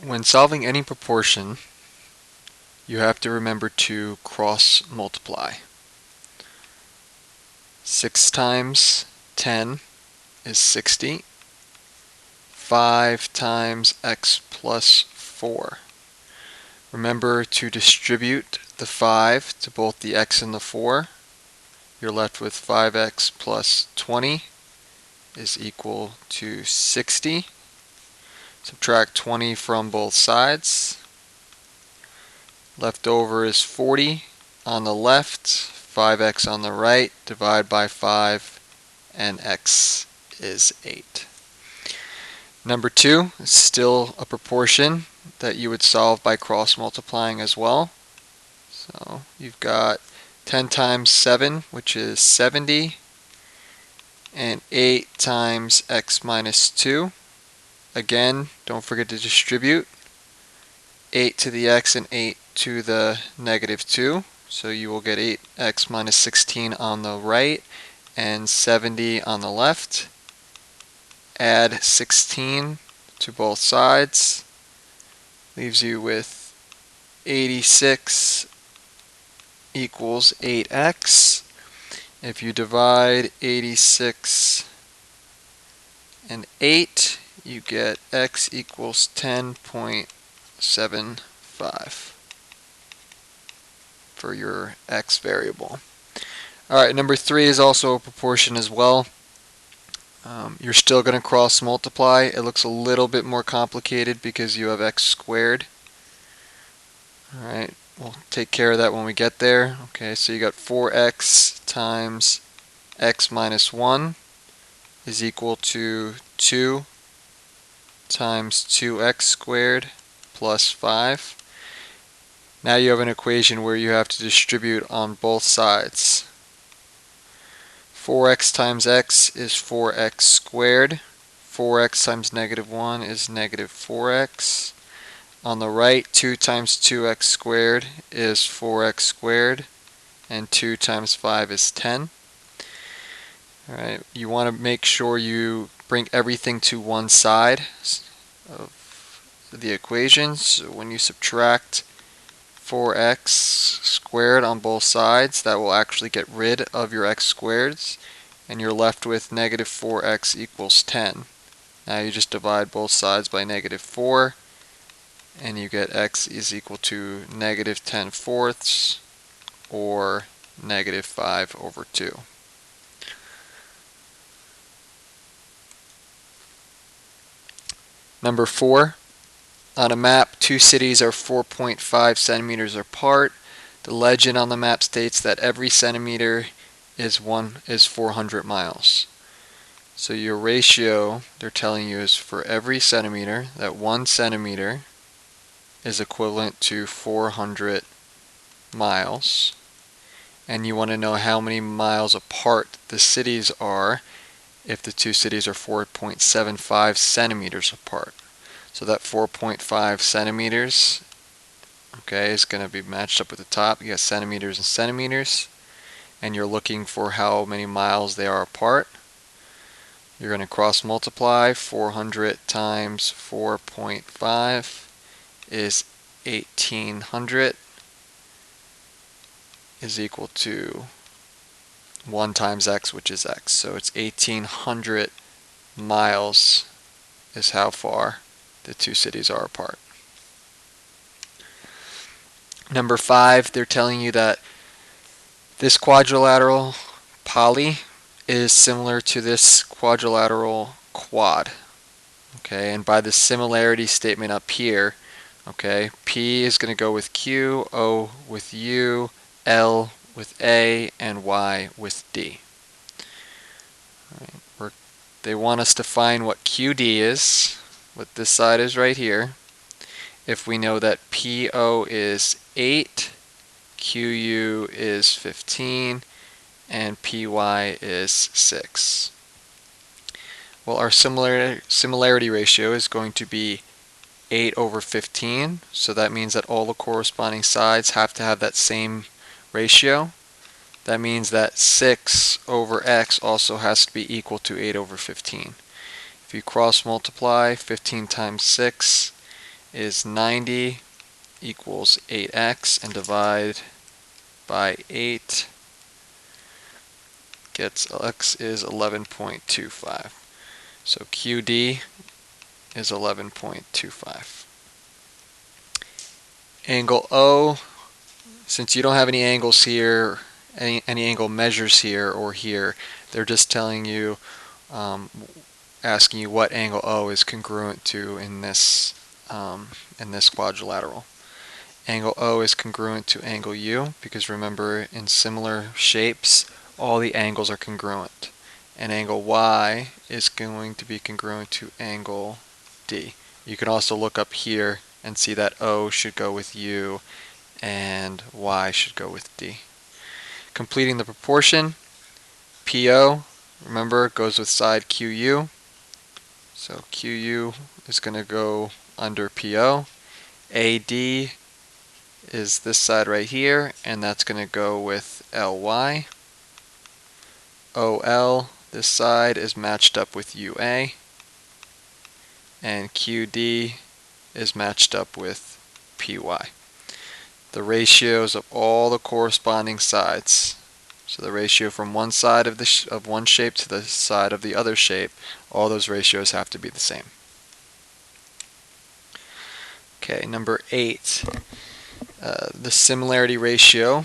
When solving any proportion, you have to remember to cross multiply. 6 times 10 is 60. 5 times x plus 4. Remember to distribute the 5 to both the x and the 4. You're left with 5x plus 20 is equal to 60. Subtract 20 from both sides. Left over is 40 on the left, 5x on the right. Divide by 5 and x is 8. Number 2 is still a proportion that you would solve by cross multiplying as well. So you've got 10 times 7, which is 70, and 8 times x minus 2. Again, don't forget to distribute. 8 to the x and 8 to the negative 2. So you will get 8x minus 16 on the right and 70 on the left. Add 16 to both sides. Leaves you with 86 equals 8x. If you divide 86 and 8, you get x equals 10.75 for your x variable. Alright, number 3 is also a proportion as well. You're still going to cross multiply. It looks a little bit more complicated because you have x squared. Alright, we'll take care of that when we get there. Okay, so you got 4x times x minus 1 is equal to 2 times 2x squared plus 5. Now you have an equation where you have to distribute on both sides. 4x times x is 4x squared. 4x times negative 1 is negative 4x. On the right, 2 times 2x squared is 4x squared, and 2 times 5 is 10. Alright, you want to make sure you bring everything to one side of the equation. So when you subtract 4x squared on both sides, that will actually get rid of your x squareds, and you're left with negative 4x equals 10. Now you just divide both sides by negative 4, and you get x is equal to negative 10 fourths, or negative 5 over 2. Number 4. On a map, two cities are 4.5 centimeters apart. The legend on the map states that every centimeter is 400 miles. So your ratio, they're telling you, is for every centimeter, that 1 centimeter is equivalent to 400 miles. And you want to know how many miles apart the cities are if the two cities are 4.75 centimeters apart. So that 4.5 centimeters, okay, is going to be matched up with the top. You got centimeters and centimeters, and you're looking for how many miles they are apart. You're going to cross multiply. 400 times 4.5 is 1800 is equal to 1 times x, which is x. So it's 1800 miles is how far the two cities are apart. Number 5, they're telling you that this quadrilateral poly is similar to this quadrilateral quad. Okay, and by the similarity statement up here, okay, P is going to go with Q, O with U, L with A, and Y with D. Right, they want us to find what QD is, what this side is right here, if we know that PO is 8, QU is 15, and PY is 6. Well, our similarity ratio is going to be 8 over 15, so that means that all the corresponding sides have to have that same ratio. That means that 6 over x also has to be equal to 8 over 15. If you cross multiply, 15 times 6 is 90 equals 8x, and divide by 8 gets x is 11.25. So QD is 11.25. Angle O, since you don't have any angles here, any angle measures here or here, they're just telling you, asking you what angle O is congruent to in this quadrilateral. Angle O is congruent to angle U, because remember, in similar shapes, all the angles are congruent. And angle Y is going to be congruent to angle D. You can also look up here and see that O should go with U and Y should go with D. Completing the proportion, PO, remember, goes with side QU. So QU is going to go under PO. AD is this side right here, and that's going to go with LY. OL, this side, is matched up with UA. And QD is matched up with PY. The ratios of all the corresponding sides, so the ratio from one side of one shape to the side of the other shape, all those ratios have to be the same. Okay, number 8, the similarity ratio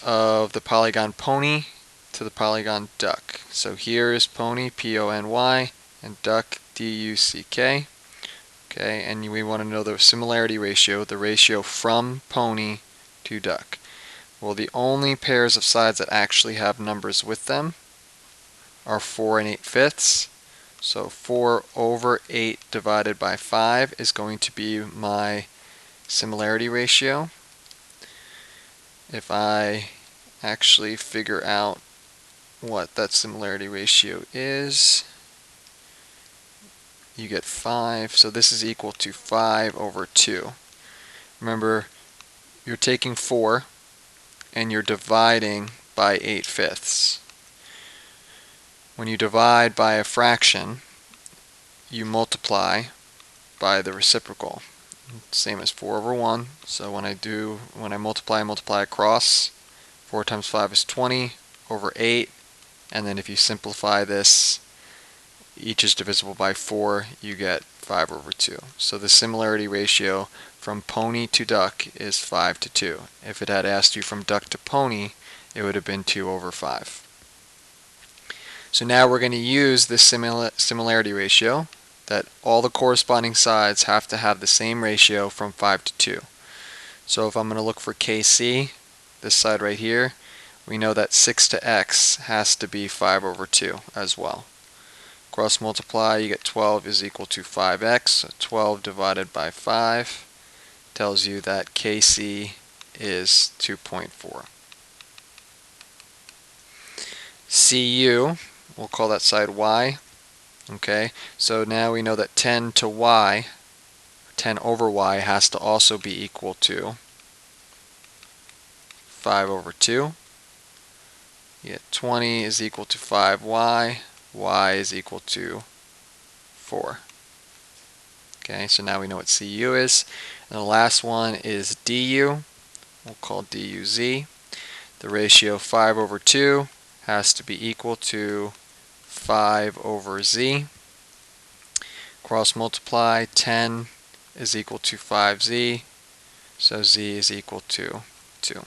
of the polygon pony to the polygon duck. So here is pony, P-O-N-Y, and duck, D-U-C-K. Okay, and we want to know the similarity ratio, the ratio from pony to duck. Well, the only pairs of sides that actually have numbers with them are 4 and 8/5. So 4 over 8 divided by 5 is going to be my similarity ratio. If I actually figure out what that similarity ratio is, you get 5. So this is equal to 5 over 2. Remember, you're taking 4 and you're dividing by 8/5. When you divide by a fraction, you multiply by the reciprocal. Same as 4 over 1. So when I multiply across. 4 times 5 is 20 over 8. And then if you simplify this, each is divisible by 4, you get 5 over 2. So the similarity ratio from pony to duck is 5 to 2. If it had asked you from duck to pony, it would have been 2 over 5. So now we're going to use this similarity ratio, that all the corresponding sides have to have the same ratio from 5 to 2. So if I'm going to look for KC, this side right here, we know that 6 to x has to be 5 over 2 as well. Cross multiply, you get 12 is equal to 5x. So 12 divided by 5 tells you that KC is 2.4. CU, we'll call that side y. Okay, so now we know that 10 to y, 10 over y, has to also be equal to 5 over 2. You get 20 is equal to 5y, y is equal to 4. Okay, so now we know what CU is. And the last one is DU. We'll call DU Z. The ratio 5 over 2 has to be equal to 5 over Z. Cross multiply, 10 is equal to 5Z, so Z is equal to 2.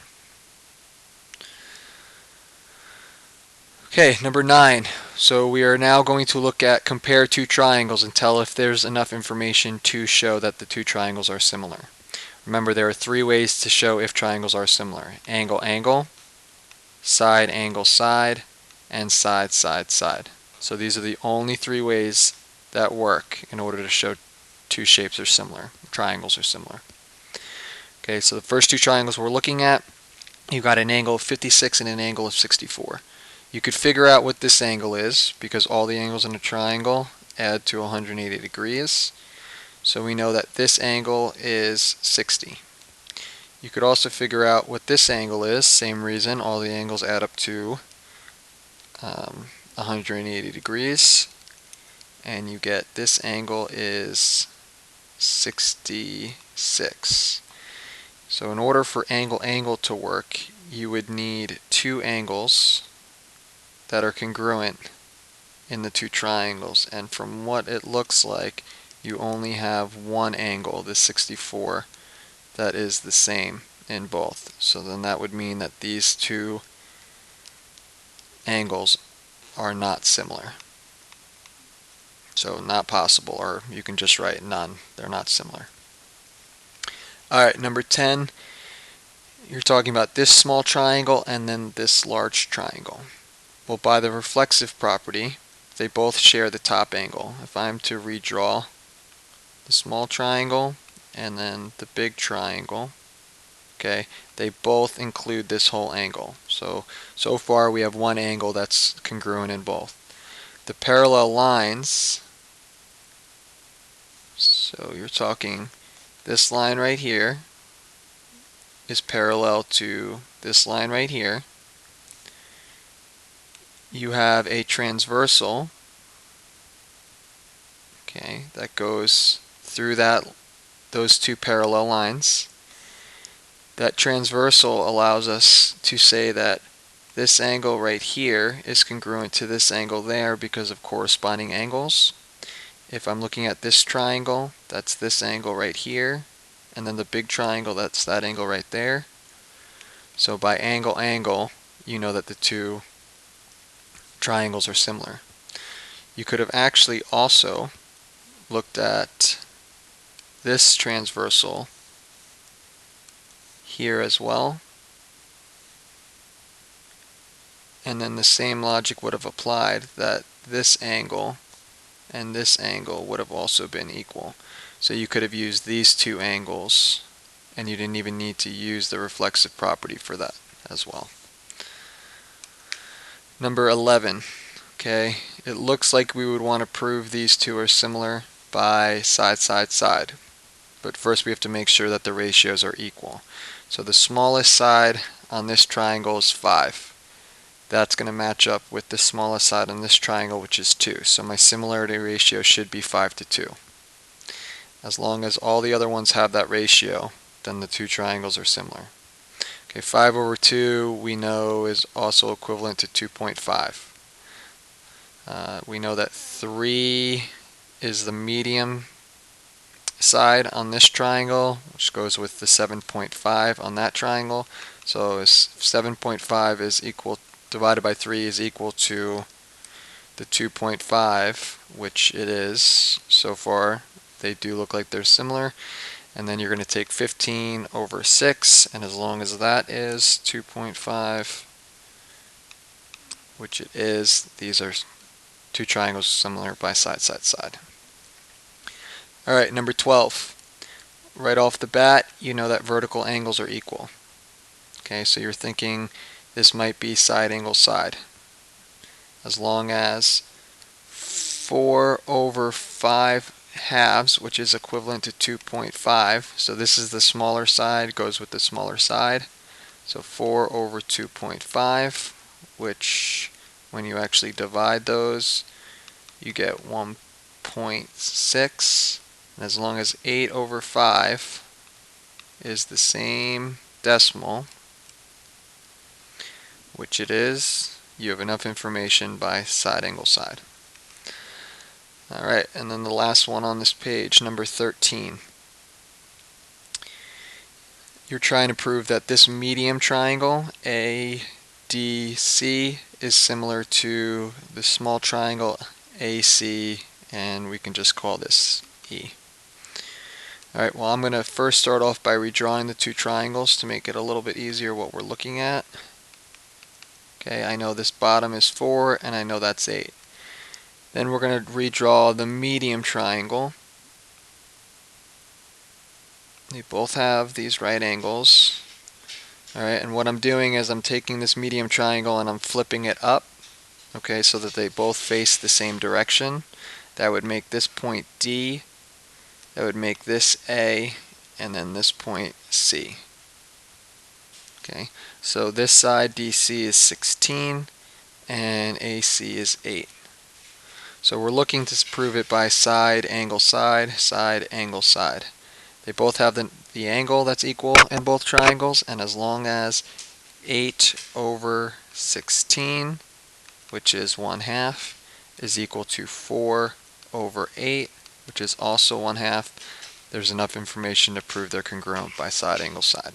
Okay, number 9. So we are now going to look at compare two triangles and tell if there's enough information to show that the two triangles are similar. Remember, there are 3 ways to show if triangles are similar: angle, angle, side, angle, side, and side, side, side. So these are the only 3 ways that work in order to show two shapes are similar, triangles are similar. Okay, so the first 2 triangles we're looking at, you've got an angle of 56 and an angle of 64. You could figure out what this angle is because all the angles in a triangle add to 180 degrees. So we know that this angle is 60. You could also figure out what this angle is, same reason, all the angles add up to 180 degrees. And you get this angle is 66. So in order for angle to work, you would need two angles that are congruent in the two triangles, and from what it looks like, you only have one angle, the 64, that is the same in both. So then that would mean that these two angles are not similar. So not possible, or you can just write none. They're not similar. Alright, number 10, you're talking about this small triangle and then this large triangle. Well, by the reflexive property, they both share the top angle. If I'm to redraw the small triangle and then the big triangle, okay, they both include this whole angle. So far we have one angle that's congruent in both. The parallel lines, so you're talking this line right here is parallel to this line right here. You have a transversal, okay, that goes through those two parallel lines. That transversal allows us to say that this angle right here is congruent to this angle there because of corresponding angles. If I'm looking at this triangle, that's this angle right here, and then the big triangle, that's that angle right there. So by angle, you know that the two triangles are similar. You could have actually also looked at this transversal here as well, and then the same logic would have applied, that this angle and this angle would have also been equal. So you could have used these two angles, and you didn't even need to use the reflexive property for that as well. Number 11, okay, it looks like we would want to prove these two are similar by side, side, side. But first we have to make sure that the ratios are equal. So the smallest side on this triangle is 5. That's going to match up with the smallest side on this triangle, which is 2. So my similarity ratio should be 5 to 2. As long as all the other ones have that ratio, then the two triangles are similar. Okay, 5 over 2 we know is also equivalent to 2.5. We know that 3 is the medium side on this triangle, which goes with the 7.5 on that triangle. So 7.5 is equal, divided by 3 is equal to the 2.5, which it is. So far they do look like they're similar. And then you're going to take 15 over 6, and as long as that is 2.5, which it is, these are two triangles similar by side, side, side. Alright, number 12. Right off the bat, you know that vertical angles are equal. Okay, so you're thinking this might be side angle side. As long as 4 over 5 halves, which is equivalent to 2.5, so this is the smaller side, goes with the smaller side. So 4 over 2.5, which when you actually divide those, you get 1.6. And as long as 8 over 5 is the same decimal, which it is, you have enough information by side angle side. Alright, and then the last one on this page, number 13. You're trying to prove that this medium triangle, ADC, is similar to the small triangle, AC, and we can just call this E. Alright, well, I'm going to first start off by redrawing the two triangles to make it a little bit easier what we're looking at. Okay, I know this bottom is 4, and I know that's 8. Then we're going to redraw the medium triangle. They both have these right angles. Alright, and what I'm doing is I'm taking this medium triangle and I'm flipping it up, okay, so that they both face the same direction. That would make this point D, that would make this A, and then this point C. Okay, so this side DC is 16 and AC is 8. So we're looking to prove it by side, angle, side, side, angle, side. They both have the angle that's equal in both triangles, and as long as 8 over 16, which is 1/2, is equal to 4 over 8, which is also 1/2, there's enough information to prove they're congruent by side, angle, side.